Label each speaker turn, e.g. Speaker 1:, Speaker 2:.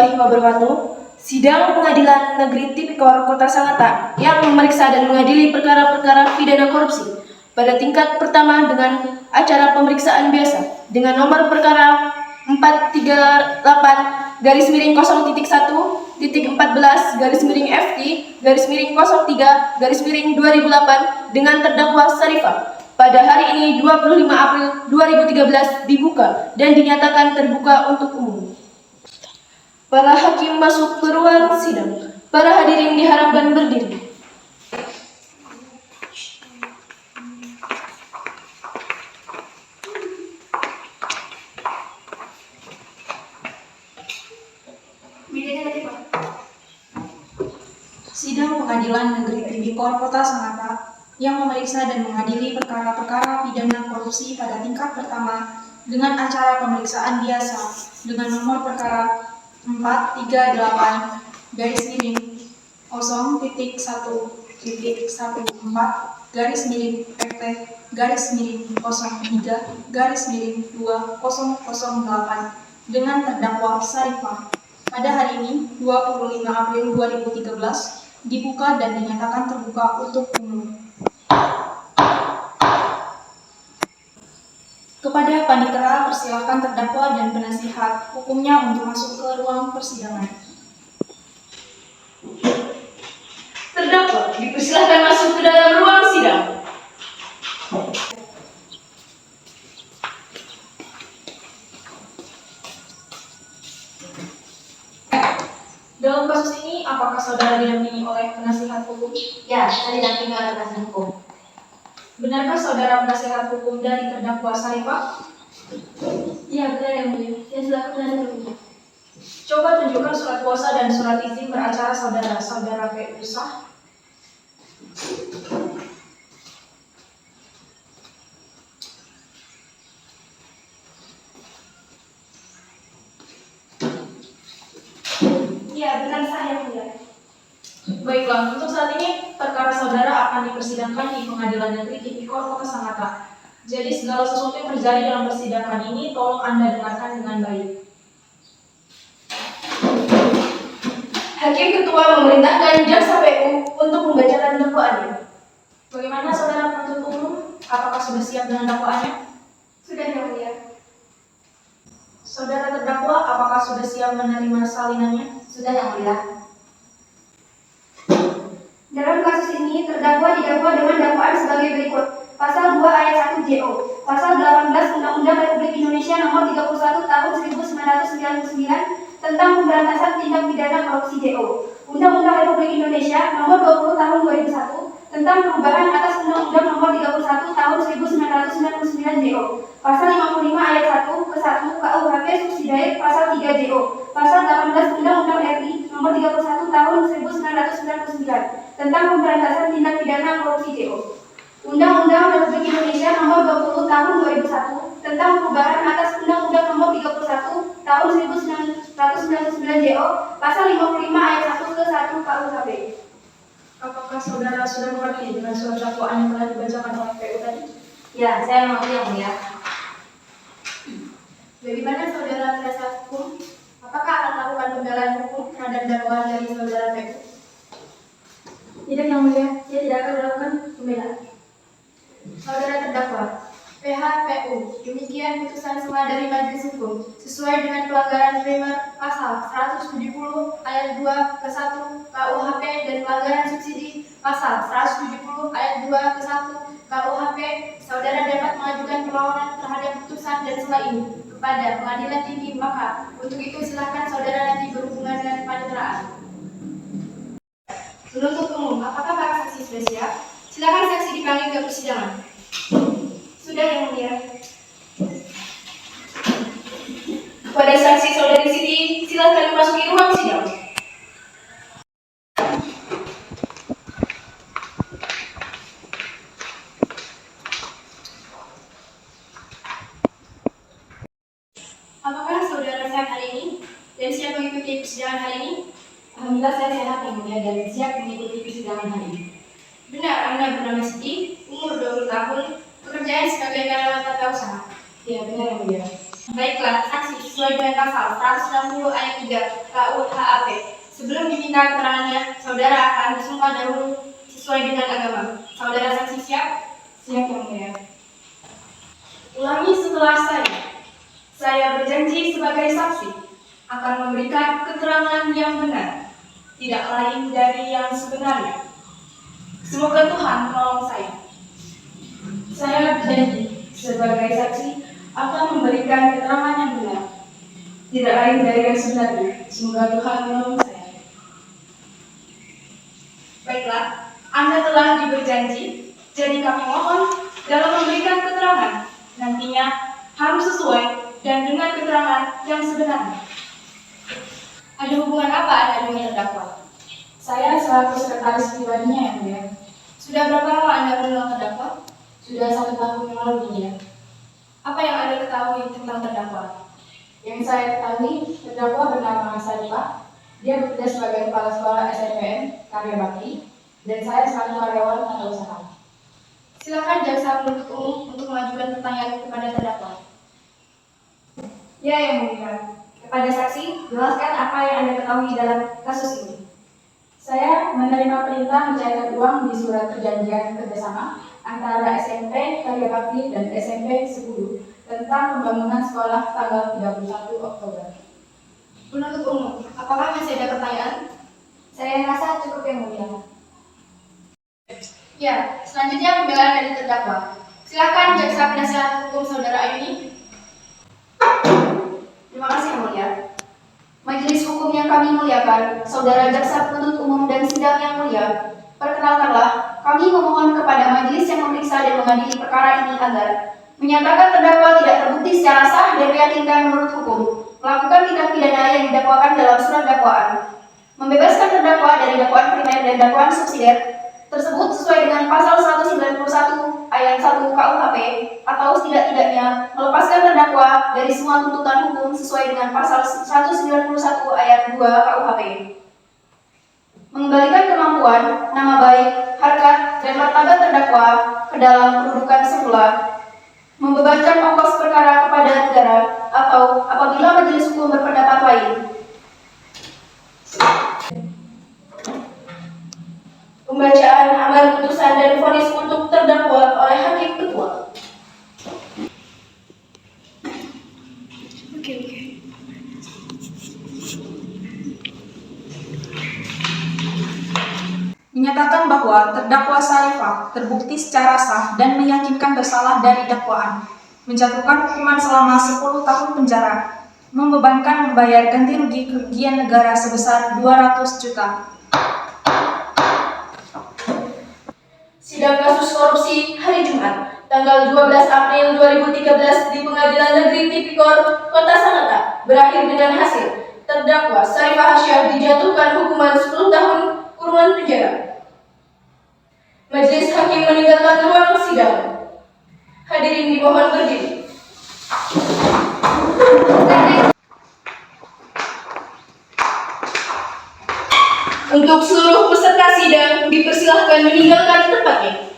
Speaker 1: warahmatullahi wabarakatuh. Sidang Pengadilan Negeri Tipikor Kota Sangatta yang memeriksa dan mengadili perkara-perkara pidana korupsi pada tingkat pertama dengan acara pemeriksaan biasa dengan nomor perkara 438-14-FT-03-2008 dengan terdakwa Sarifah pada hari ini 25 April 2013 dibuka dan dinyatakan terbuka untuk umum. Para hakim masuk ke ruang sidang. Para hadirin diharapkan berdiri.
Speaker 2: Sidang Pengadilan Negeri Tipikor Kota Sangatta yang memeriksa dan mengadili perkara-perkara pidana korupsi pada tingkat pertama dengan acara pemeriksaan biasa dengan nomor perkara 438-FT-03-2008 dengan terdakwa Sarifah pada hari ini 25 April 2013 dibuka dan dinyatakan terbuka untuk umum. Kepada panitera persilahkan terdakwa dan penasihat hukumnya untuk masuk ke ruang persidangan.
Speaker 1: Terdakwa dipersilakan masuk ke dalam ruang sidang.
Speaker 2: Dalam kasus ini, apakah saudara didampingi oleh penasihat hukum?
Speaker 3: Ya, saya didampingi oleh penasihat hukum.
Speaker 2: Benarkah saudara penasihat hukum dari terdakwa Sarifah?
Speaker 3: Iya, benar yang mulia. Saya selaku penasihat hukum.
Speaker 2: Coba tunjukkan surat kuasa dan surat izin beracara saudara. Saudara P. Usah.
Speaker 3: Iya, benar saya yang mulia.
Speaker 2: Baiklah, untuk saat ini perkara saudara akan dipersidangkan di Pengadilan Negeri Tipikor Kota Sangatta. Jadi segala sesuatu yang terjadi dalam persidangan ini tolong Anda dengarkan dengan baik.
Speaker 1: Hakim Ketua memerintahkan jaksa PU untuk membacakan dakwaannya.
Speaker 2: Bagaimana saudara penuntut umum? Apakah sudah siap dengan dakwaannya?
Speaker 3: Sudah yang mulia.
Speaker 2: Saudara terdakwa, apakah sudah siap menerima salinannya?
Speaker 3: Sudah yang mulia. Dalam kasus ini, terdakwa didakwa dengan dakwaan sebagai berikut. Pasal 2 ayat 1 JO, Pasal 18 Undang-Undang Republik Indonesia Nomor 31 Tahun 1999 tentang pemberantasan tindak pidana korupsi JO, Undang-Undang Republik Indonesia Nomor 20 Tahun 2001 tentang perubahan atas Undang-Undang Nomor 31 Tahun 1999 JO, Pasal 55 ayat 1 ke 1 KUHP subsidiar Pasal 3 JO, Pasal 18 Undang-Undang RI Nomor 31 Tahun 1999 tentang pemberantasan tindak pidana korupsi JO, Undang-Undang Republik Indonesia Nomor 20 Tahun 2001 tentang perubahan atas Undang-Undang Nomor 31 Tahun 1999 JO, Pasal 55 ayat 1 ke 1 KUHP.
Speaker 2: Apakah saudara sudah mengerti dengan surat dakwaan yang telah dibacakan oleh PU tadi?
Speaker 3: Ya, saya mengerti yang mulia.
Speaker 2: Bagaimana saudara penasihat hukum? Apakah akan melakukan pembelaan hukum terhadap dakwaan dari saudara PU?
Speaker 3: Tidak yang mulia, saya tidak akan melakukan pembelaan.
Speaker 2: Saudara terdakwa, PHPU, demikian putusan semua dari Majelis Hukum sesuai dengan pelanggaran primer pasal 170 ayat 2 ke 1 KUHP dan pelanggaran subsidi pasal 170 ayat 2 ke 1 KUHP. Saudara dapat mengajukan perlawanan terhadap putusan dan setelah ini kepada Pengadilan Tinggi. Maka untuk itu silakan saudara nanti berhubungan dengan paniteraan.
Speaker 1: Penuntut umum, apakah para saksi sudah siap? Silakan saksi dipanggil ke persidangan.
Speaker 3: Sudah yang mulia.
Speaker 1: Kepada saksi saudari Siti, silakan memasuki ruang sidang. Apakah saudara sehat hari ini dan siap mengikuti persidangan hari ini?
Speaker 3: Alhamdulillah saya sehat yang mulia dan siap mengikuti persidangan hari ini.
Speaker 1: Benar, Anda bernama Siti, umur 20 tahun, pekerjaan sebagai karyawan tata usaha.
Speaker 3: Ya, benar yang mulia.
Speaker 2: Baiklah, saksi sesuai dengan pasal 160 ayat 3 KUHAP. Sebelum diminta keterangannya, saudara akan disumpah dahulu sesuai dengan agama. Saudara saksi siap?
Speaker 1: Siap Yang Mulia. Ulangi setelah saya. Saya berjanji sebagai saksi akan memberikan keterangan yang benar, tidak lain dari yang sebenarnya. Semoga Tuhan menolong saya. Saya berjanji sebagai saksi akan memberikan keterangan yang benar, tidak lain dari yang sebenarnya. Semoga Tuhan menolong saya.
Speaker 2: Baiklah, Anda telah diberjanji, jadi kami mohon dalam memberikan keterangan nantinya harus sesuai dan dengan keterangan yang sebenarnya. Ada hubungan apa Anda dengan terdakwa?
Speaker 1: Saya selaku sekretaris pribadinya Yang Mulia.
Speaker 2: Sudah berapa lama Anda mengenal terdakwa?
Speaker 1: Sudah 1 tahun yang lalu Mulia.
Speaker 2: Apa yang Anda ketahui tentang terdakwa?
Speaker 1: Yang saya ketahui, terdakwa bernama Sarifah. Dia bekerja sebagai kepala sekolah SMPN Karya Bakti, dan saya selaku karyawan tata usaha.
Speaker 2: Silakan jaksa penuntut umum untuk mengajukan pertanyaan kepada terdakwa.
Speaker 3: Ya, Yang Mulia. Kepada saksi, jelaskan apa yang Anda ketahui dalam kasus ini.
Speaker 1: Saya menerima perintah mencairkan uang di surat perjanjian kerjasama antara SMP Karya Bakti dan SMP 10 tentang pembangunan sekolah tanggal 31 Oktober.
Speaker 2: Penuntut umum, apakah masih ada pertanyaan?
Speaker 3: Saya rasa cukup, Yang Mulia.
Speaker 2: Ya, selanjutnya pembelaan dari terdakwa. Silakan jaksa penasihat hukum saudara Ayuni.
Speaker 3: Terima kasih, Yang Mulia. Majelis hukum yang kami muliakan, saudara jaksa penuntut umum dan sidang yang mulia, perkenalkanlah, kami memohon kepada majelis yang memeriksa dan mengadili perkara ini agar menyatakan terdakwa tidak terbukti secara sah dan meyakinkan menurut hukum melakukan tindak pidana yang didakwakan dalam surat dakwaan, membebaskan terdakwa dari dakwaan primer dan dakwaan subsidiar tersebut sesuai dengan pasal 191 ayat 1 KUHP atau setidak-tidaknya melepaskan terdakwa dari semua tuntutan hukum sesuai dengan pasal 191 ayat 2 KUHP. Mengembalikan kemampuan, nama baik, harkat, dan martabat terdakwa ke dalam kedudukan semula, membebankan ongkos perkara kepada negara, atau apabila majelis hukum berpendapat lain,
Speaker 1: Pembacaan amar putusan dan vonis untuk terdakwa oleh Hakim Ketua.
Speaker 4: Menyatakan bahwa terdakwa Sarifah terbukti secara sah dan meyakinkan bersalah dari dakwaan, menjatuhkan hukuman selama 10 tahun penjara, membebankan membayar ganti rugi kerugian negara sebesar 200 juta.
Speaker 1: Sidang kasus korupsi hari Jumat, tanggal 12 April 2013 di Pengadilan Negeri Tipikor, Kota Sangatta, berakhir dengan hasil terdakwa Sarifah Hasyah dijatuhkan hukuman 10 tahun kurungan penjara. Majelis hakim meninggalkan ruang sidang. Hadirin dimohon berdiri. Untuk seluruh peserta sidang dipersilahkan meninggalkan tempatnya.